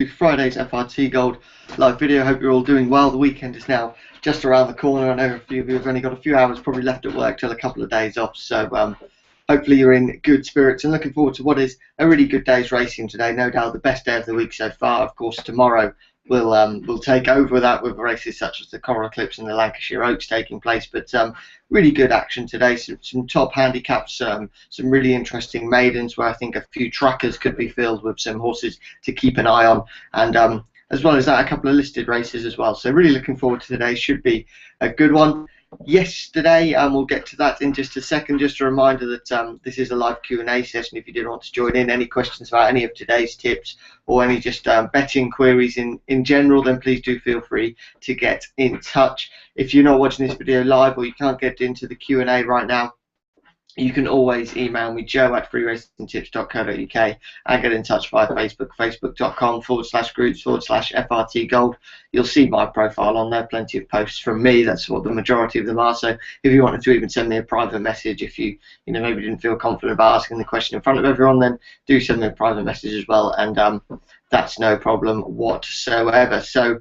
Friday's FRT Gold live video. Hope you're all doing well. The weekend is now just around the corner. I know a few of you have only got a few hours probably left at work till a couple of days off, so hopefully you're in good spirits and looking forward to what is a really good day's racing today. No doubt the best day of the week so far. Of course, tomorrow we'll take over that with races such as the Coral Eclipse and the Lancashire Oaks taking place, but really good action today. Some top handicaps, some really interesting maidens where I think a few trackers could be filled with some horses to keep an eye on, and as well as that, a couple of listed races as well. So really looking forward to today. Should be a good one. Yesterday, we'll get to that in just a second. Just a reminder that this is a live Q&A session. If you did want to join in, any questions about any of today's tips or any just betting queries in general, then please do feel free to get in touch. If you're not watching this video live or you can't get into the Q&A right now, you can always email me, joe@freeracingtips.co.uk, and get in touch via Facebook, facebook.com/groups/FRT Gold. You'll see my profile on there, plenty of posts from me. That's what the majority of them are. So if you wanted to even send me a private message, if you maybe didn't feel confident about asking the question in front of everyone, then do send me a private message as well, and that's no problem whatsoever. So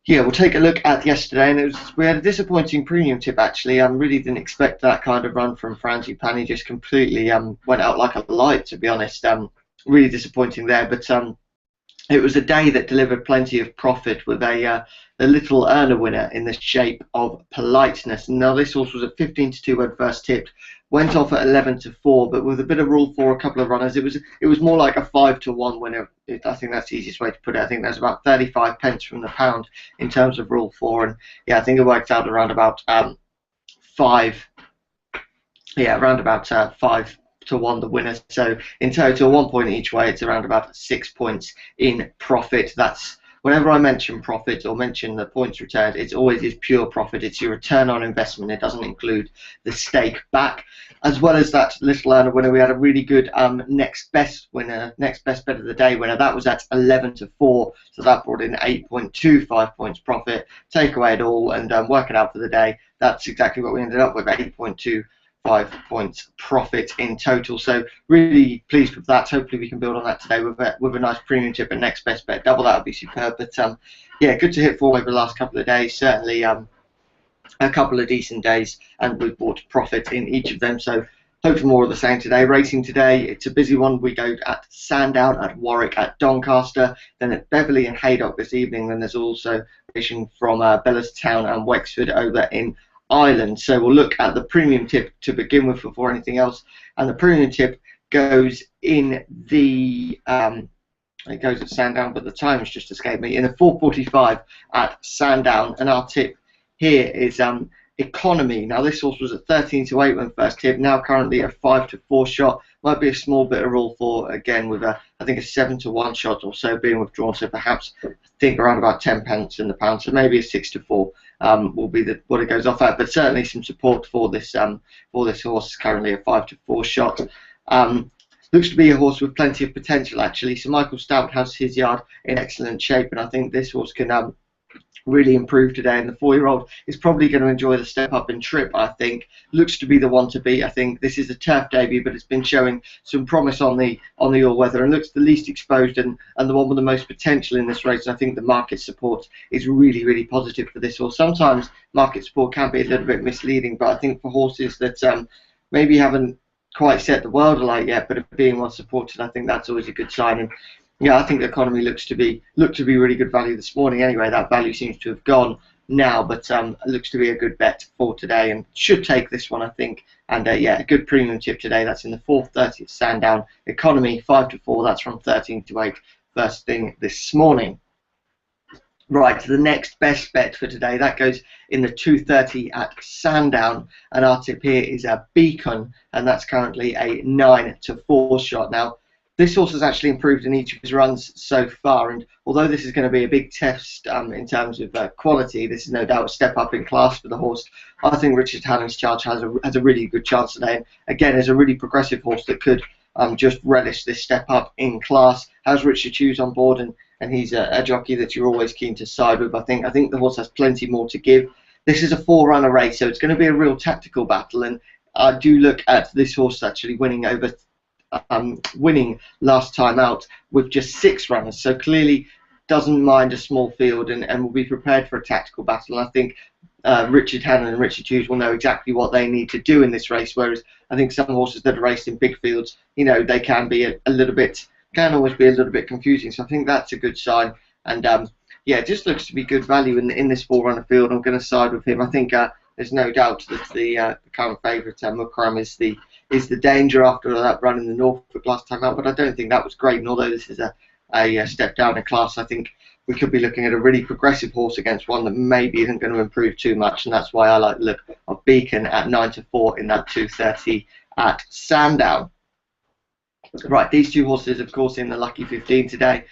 yeah, we'll take a look at yesterday, and we had a disappointing premium tip actually. I really didn't expect that kind of run from Frangipani. Just completely went out like a light, to be honest. Really disappointing there, but it was a day that delivered plenty of profit with a little earner winner in the shape of Politeness. Now this horse was at 15-2 when first tipped, went off at 11-4, but with a bit of rule for a couple of runners, it was more like a 5-1 winner. I think that's the easiest way to put it. I think there's about 35 pence from the pound in terms of rule 4, and yeah, I think it worked out around about 5. Yeah, around about 5-1 the winner. So in total, 1 point each way. It's around about 6 points in profit. That's whenever I mention profit or mention the points returned, it always is pure profit. It's your return on investment. It doesn't include the stake back. As well as that little earner winner, we had a really good next best bet of the day winner. That was at 11-4, so that brought in 8.25 points profit. Take away it all and work it out for the day. That's exactly what we ended up with, 8.25 points profit in total. So really pleased with that. Hopefully we can build on that today with a nice premium tip and next best bet double. That would be superb. But yeah, good to hit form over the last couple of days. Certainly a couple of decent days, and we've bought profit in each of them. So hope for more of the same today. Racing today, it's a busy one. We go at Sandown, at Warwick, at Doncaster, then at Beverley and Haydock this evening. Then there's also racing from Bellestown and Wexford over in Ireland. So we'll look at the premium tip to begin with before anything else, and the premium tip goes in the it goes at Sandown, but the time has just escaped me, in the 4:45 at Sandown, and our tip here is Economy. Now this horse was at 13-8 when first tipped, now currently a 5-4 shot. Might be a small bit of rule for again with I think a 7-1 shot or so being withdrawn, so perhaps I think around about 10 pence in the pound, so maybe a 6-4 will be what it goes off at, but certainly some support for this horse. Currently a 5-4 shot. Looks to be a horse with plenty of potential actually. So Michael Stout has his yard in excellent shape, and I think this horse can really improve today, and the 4-year-old is probably going to enjoy the step up in trip. I think looks to be the one to beat. I think this is a turf debut, but it's been showing some promise on the all-weather and looks the least exposed and the one with the most potential in this race. And I think the market support is really positive for this horse. Sometimes market support can be a little bit misleading, but I think for horses that maybe haven't quite set the world alight yet, but are being well supported, I think that's always a good sign. And yeah, I think the Economy looked to be really good value this morning. Anyway, that value seems to have gone now, but looks to be a good bet for today and should take this one, I think. And yeah, a good premium tip today. That's in the 4:30 at Sandown. Economy 5-4. That's from 13-8 first thing this morning. Right, the next best bet for today, that goes in the 2:30 at Sandown, and our tip here is a Beacon, and that's currently a 9-4 shot. Now this horse has actually improved in each of his runs so far, and although this is going to be a big test in terms of quality, this is no doubt a step up in class for the horse. I think Richard Hanning's charge has a really good chance today, and again is a really progressive horse that could just relish this step up in class. Has Richard Hughes on board, and he's a jockey that you're always keen to side with. I think the horse has plenty more to give. This is a 4-runner race, so it's going to be a real tactical battle, and I do look at this horse actually winning over winning last time out with just 6 runners, so clearly doesn't mind a small field and will be prepared for a tactical battle. And I think Richard Hannon and Richard Hughes will know exactly what they need to do in this race, whereas I think some horses that are raced in big fields, they can be a little bit, can always be a little bit confusing. So I think that's a good sign. And yeah, it just looks to be good value in this 4-runner field. I'm going to side with him. I think there's no doubt that the current favourite, Mukram, is the danger after that run in the Norfolk last time out. But I don't think that was great. And although this is a step down in class, I think we could be looking at a really progressive horse against one that maybe isn't going to improve too much, and that's why I like the look of Beacon at 9-4 in that 2:30 at Sandown. Right, these 2 horses, of course, in the Lucky 15 today.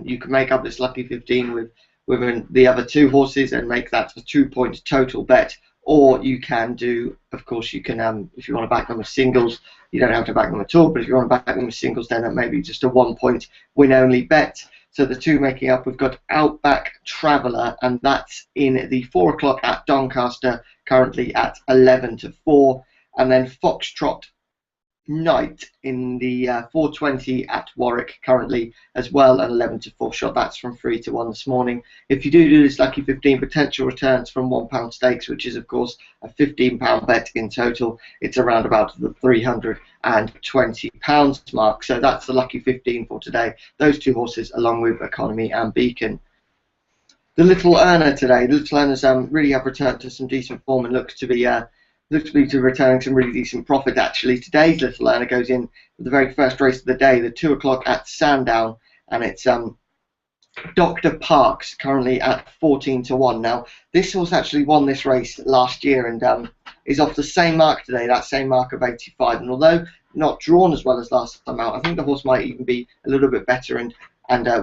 You can make up this Lucky 15 with the other 2 horses and make that a 2-point total bet, or you can do, of course, you can if you want to back them with singles, you don't have to back them at all, but if you want to back them with singles, then that may be just a 1-point win-only bet. So the 2 making up, we've got Outback Traveller, and that's in the 4 o'clock at Doncaster, currently at 11-4, and then Foxtrot Knight in the 4:20 at Warwick, currently as well an 11-4 shot. That's from 3-1 this morning. If you do this Lucky 15, potential returns from £1 stakes, which is of course a £15 bet in total, it's around about the £320 mark. So that's the Lucky 15 for today. Those 2 horses along with Economy and Beacon. The Little Earner today. The Little Earners really have returned to some decent form and looks to be returning some really decent profit, actually. Today's Little Earner goes in for the very first race of the day, the 2 o'clock at Sandown, and it's Dr. Parks, currently at 14-1. Now, this horse actually won this race last year and is off the same mark today, that same mark of 85. And although not drawn as well as last time out, I think the horse might even be a little bit better and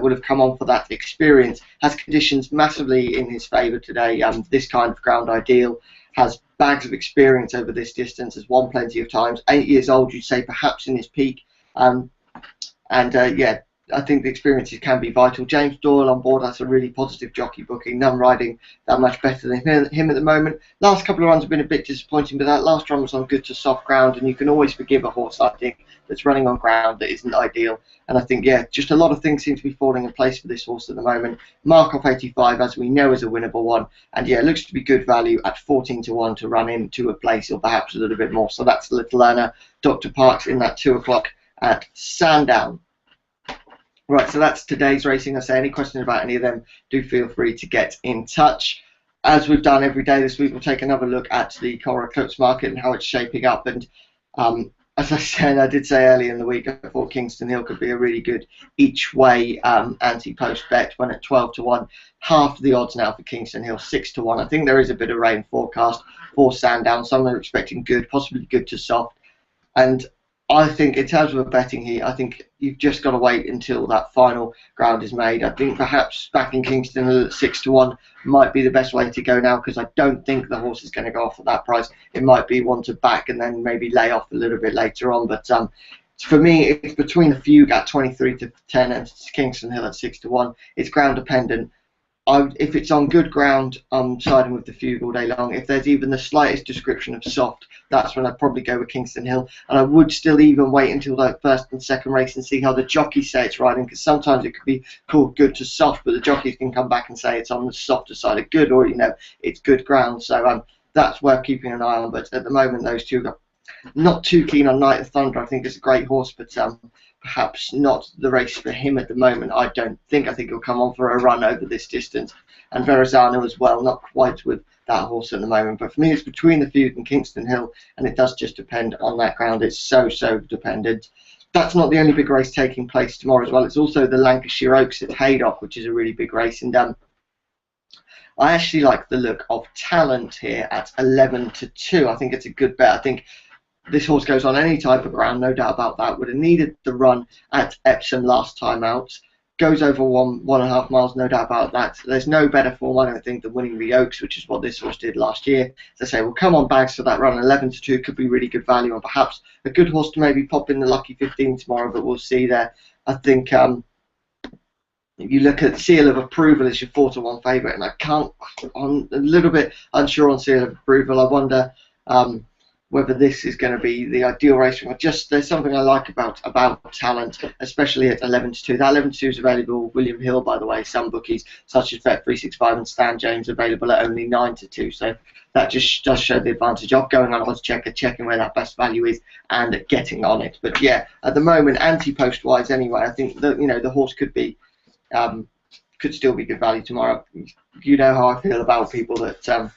would have come on for that experience. Has conditions massively in his favour today. This kind of ground ideal, has bags of experience over this distance, has won plenty of times. 8 years old, you'd say, perhaps in his peak. Yeah, I think the experiences can be vital. James Doyle on board, that's a really positive jockey booking. None riding that much better than him at the moment. Last couple of runs have been a bit disappointing, but that last run was on good to soft ground, and you can always forgive a horse, I think, that's running on ground that isn't ideal. And I think, yeah, just a lot of things seem to be falling in place for this horse at the moment. Mark off 85, as we know, is a winnable one. And yeah, it looks to be good value at 14-1 to run into a place or perhaps a little bit more. So that's the Little Earner, Dr. Parks in that 2 o'clock at Sandown. Right, so that's today's racing. I say any questions about any of them, do feel free to get in touch. As we've done every day this week, we'll take another look at the Coral Eclipse market and how it's shaping up. And as I said, I did say earlier in the week, I thought Kingston Hill could be a really good each-way anti-post bet when at 12-1. Half the odds now for Kingston Hill, 6-1. I think there is a bit of rain forecast for Sandown. Some are expecting good, possibly good to soft. And I think in terms of betting here, I think you've just got to wait until that final ground is made. I think perhaps backing Kingston at 6-1 might be the best way to go now, because I don't think the horse is going to go off at that price. It might be one to back and then maybe lay off a little bit later on. But for me, it's between the Fugue at 23-10 and Kingston Hill at 6-1. It's ground dependent. If it's on good ground, I'm siding with the Fugue all day long. If there's even the slightest description of soft, that's when I'd probably go with Kingston Hill. And I would still even wait until that first and second race and see how the jockeys say it's riding, because sometimes it could be called good to soft, but the jockeys can come back and say it's on the softer side of good, or it's good ground. So that's worth keeping an eye on. But at the moment, those two are not too keen on Night of Thunder. I think it's a great horse, but perhaps not the race for him at the moment. I don't think. I think he'll come on for a run over this distance. And Verrazano as well, not quite with that horse at the moment. But for me, it's between the Feud and Kingston Hill, and it does just depend on that ground. It's so dependent. That's not the only big race taking place tomorrow as well. It's also the Lancashire Oaks at Haydock, which is a really big race. And I actually like the look of Talent here at 11-2. I think it's a good bet. I think this horse goes on any type of ground, no doubt about that. Would have needed the run at Epsom last time out. Goes over 1.5 miles, no doubt about that. There's no better form, I don't think, than winning the Oaks, which is what this horse did last year. As I say, we'll come on bags for that run. 11-2 could be really good value, and perhaps a good horse to maybe pop in the Lucky 15 tomorrow, but we'll see there. I think if you look at Seal of Approval as your 4-1 favourite, and I'm a little bit unsure on Seal of Approval. I wonder whether this is going to be the ideal race. Just there's something I like about Talent, especially at 11-2. That 11-2 is available. William Hill, by the way, some bookies such as Bet365 and Stan James available at only 9-2. So that just does show the advantage of going on Oddschecker, checking where that best value is, and getting on it. But yeah, at the moment, anti-post wise anyway, I think that the horse could be could still be good value tomorrow. You know how I feel about people that.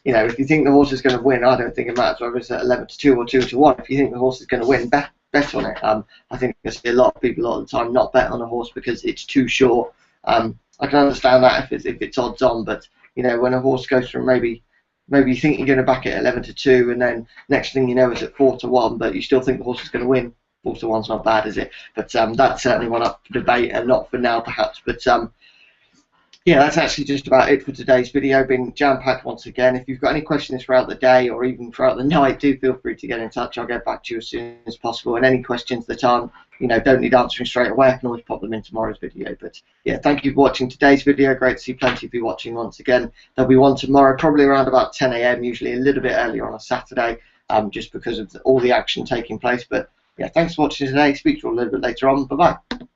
If you think the horse is going to win, I don't think it matters whether it's at 11-2 or 2-1. If you think the horse is going to win, bet on it. I think I see a lot of people all the time not bet on a horse because it's too short. I can understand that if it's odds on, but when a horse goes from maybe you think you're going to back it at 11-2, and then next thing you know it's at 4-1, but you still think the horse is going to win. 4-1's not bad, is it? But that's certainly one up for debate, and not for now perhaps. But yeah, that's actually just about it for today's video. Been jam-packed once again. If you've got any questions throughout the day or even throughout the night, do feel free to get in touch. I'll get back to you as soon as possible. And any questions that aren't, don't need answering straight away, I can always pop them in tomorrow's video. But yeah, thank you for watching today's video. Great to see plenty of you watching once again. There'll be one tomorrow, probably around about 10 AM, usually a little bit earlier on a Saturday, just because of all the action taking place. But yeah, thanks for watching today. Speak to you a little bit later on. Bye-bye.